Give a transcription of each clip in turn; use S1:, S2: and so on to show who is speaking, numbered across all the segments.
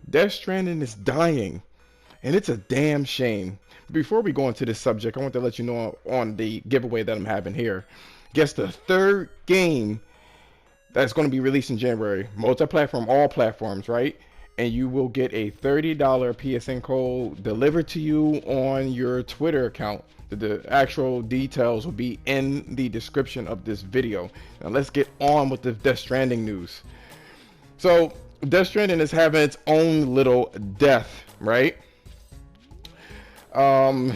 S1: Death Stranding is dying, and it's a damn shame. Before we go into this subject, I want to let you know on the giveaway that I'm having here. Guess the third game that's going to be released in January, multi-platform, all platforms, right? And you will get a $30 PSN code delivered to you on your Twitter account. The actual details will be in the description of this video. Now let's get on with the Death Stranding news. So Death Stranding is having its own little death, right? Um,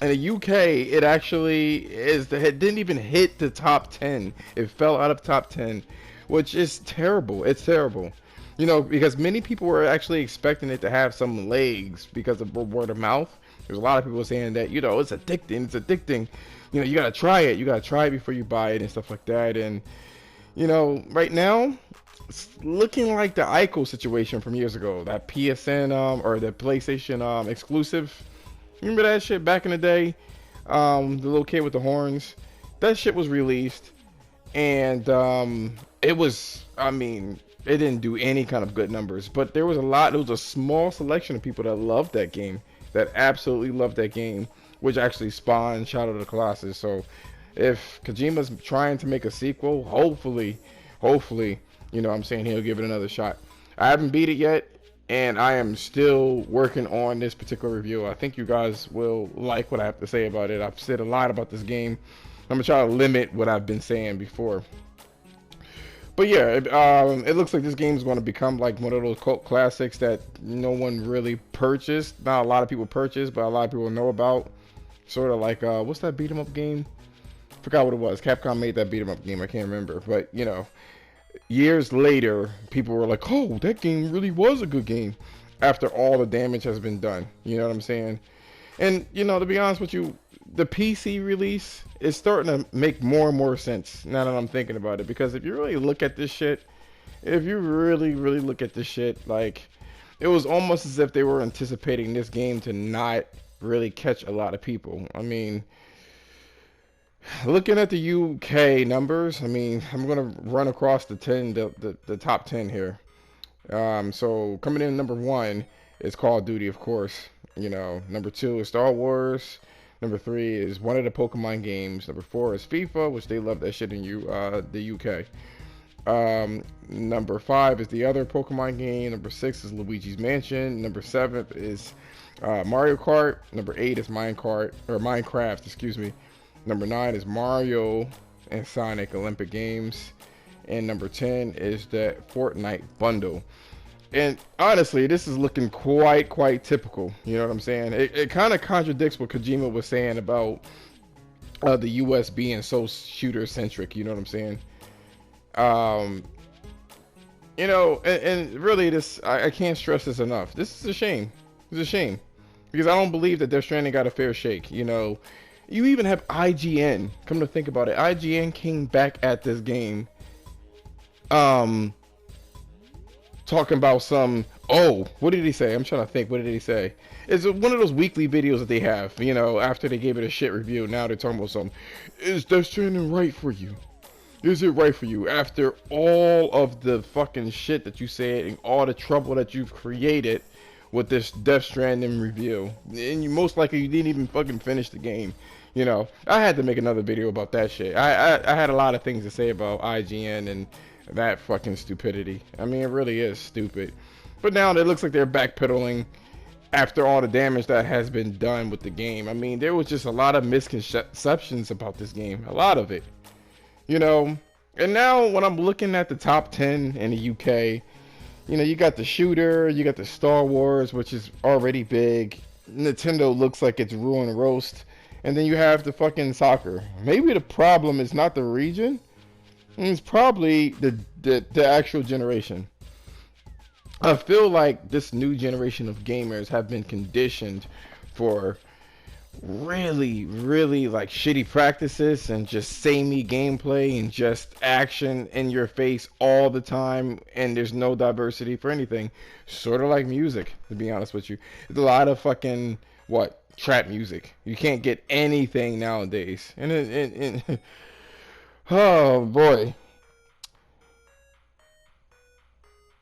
S1: in the UK, it actually it didn't even hit the top 10. It fell out of top 10, which is terrible. It's terrible. You know, because many people were actually expecting it to have some legs because of word of mouth. There's a lot of people saying that, you know, it's addicting. It's addicting. You know, you gotta try it. You gotta try it before you buy it and stuff like that. And you know, right now, it's looking like the Ico situation from years ago. That PSN or the PlayStation exclusive. Remember that shit back in the day? The little kid with the horns. That shit was released, and it was. I mean, it didn't do any kind of good numbers, but there was a lot. There was a small selection of people that loved that game, that absolutely loved that game, which actually spawned Shadow of the Colossus. So, if Kojima's trying to make a sequel, hopefully, you know what I'm saying, he'll give it another shot. I haven't beat it yet, and I am still working on this particular review. I think you guys will like what I have to say about it. I've said a lot about this game. I'm gonna try to limit what I've been saying before. But yeah, it looks like this game is going to become like one of those cult classics that no one really purchased. Not a lot of people purchased, but a lot of people know about. Sort of like, what's that beat 'em up game? Forgot what it was. Capcom made that beat 'em up game. I can't remember. But, you know, years later, people were like, oh, that game really was a good game after all the damage has been done. You know what I'm saying? And, you know, to be honest with you, the PC release is starting to make more and more sense now that I'm thinking about it. Because if you really look at this shit, if you really look at this shit, like, it was almost as if they were anticipating this game to not really catch a lot of people. I mean, looking at the UK numbers, I mean, I'm gonna run across the top 10 here. So coming in number one is Call of Duty, of course. You know, number two is Star Wars. Number three is one of the Pokemon games. Number four is FIFA, which they love that shit in the UK. Number five is the other Pokemon game. Number six is Luigi's Mansion. Number seven is Mario Kart. Number eight is Minecraft, excuse me. Number 9 is Mario and Sonic Olympic Games. And number 10 is the Fortnite bundle. And honestly, this is looking quite typical. You know what I'm saying? It kind of contradicts what Kojima was saying about the US being so shooter centric. You know what I'm saying? You know, and really, I can't stress this enough. This is a shame. It's a shame. Because I don't believe that Death Stranding got a fair shake. You know, you even have IGN. Come to think about it, IGN came back at this game, talking about some. Oh, what did he say? I'm trying to think. What did he say? It's one of those weekly videos that they have. You know, after they gave it a shit review, now they're talking about something. Is Death Stranding right for you? Is it right for you? After all of the fucking shit that you said and all the trouble that you've created with this Death Stranding review, and you most likely you didn't even fucking finish the game. You know, I had to make another video about that shit. I had a lot of things to say about IGN and that fucking stupidity. I mean, it really is stupid. But now it looks like they're backpedaling after all the damage that has been done with the game. I mean, there was just a lot of misconceptions about this game. A lot of it. You know, and now when I'm looking at the top 10 in the UK, you know, you got the shooter, you got the Star Wars, which is already big. Nintendo looks like it's ruined roast. And then you have the fucking soccer. Maybe the problem is not the region. It's probably the actual generation. I feel like this new generation of gamers have been conditioned for really like shitty practices and just samey gameplay and just action in your face all the time, and there's no diversity for anything. Sort of like music, to be honest with you. There's a lot of fucking trap music. You can't get anything nowadays. And, and, oh boy.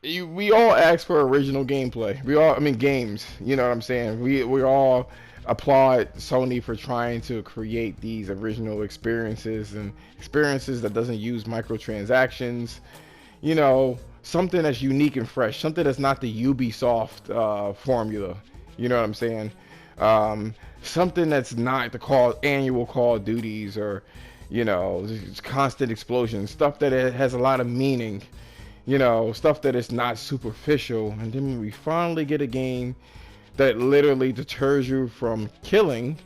S1: we all ask for original gameplay. We all, I mean, games. You know what I'm saying? We all applaud Sony for trying to create these original experiences and experiences that doesn't use microtransactions. You know, something that's unique and fresh, something that's not the Ubisoft formula. You know what I'm saying? Something that's not the annual Call of Duties or, you know, constant explosions, stuff that it has a lot of meaning, you know, stuff that is not superficial. And then when we finally get a game that literally deters you from killing,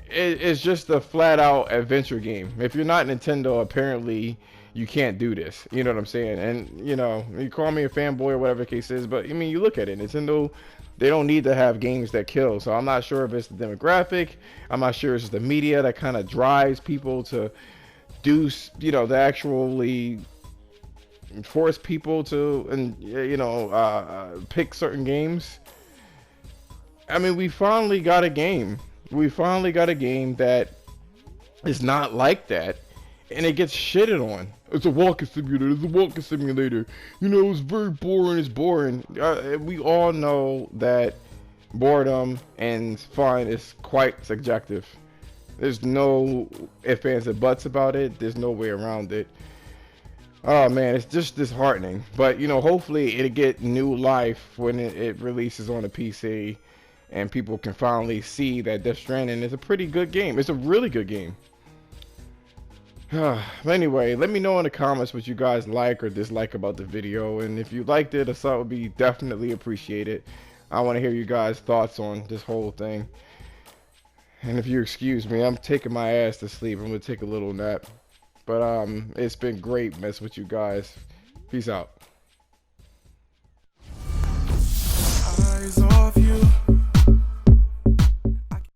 S1: it's just a flat out adventure game. If you're not Nintendo, apparently you can't do this. You know what I'm saying? And you know, you call me a fanboy or whatever the case is, but I mean, you look at it, Nintendo, they don't need to have games that kill. So I'm not sure if it's the demographic. I'm not sure if it's the media that kind of drives people to do, you know, to actually force people to, and you know, pick certain games. I mean, we finally got a game. We finally got a game that is not like that, and it gets shitted on. It's a walking simulator. It's a walking simulator. You know, it's very boring. It's boring. We all know that boredom and fun is quite subjective. There's no ifs, ands, and buts about it. There's no way around it. Oh man, it's just disheartening. But you know, hopefully it'll get new life when it releases on the PC, and people can finally see that Death Stranding is a pretty good game. It's a really good game. But anyway, let me know in the comments what you guys like or dislike about the video, and if you liked it, a sub would be definitely appreciated. I want to hear you guys' thoughts on this whole thing. And if you excuse me, I'm taking my ass to sleep. I'm gonna take a little nap. But it's been great messing with you guys. Peace out.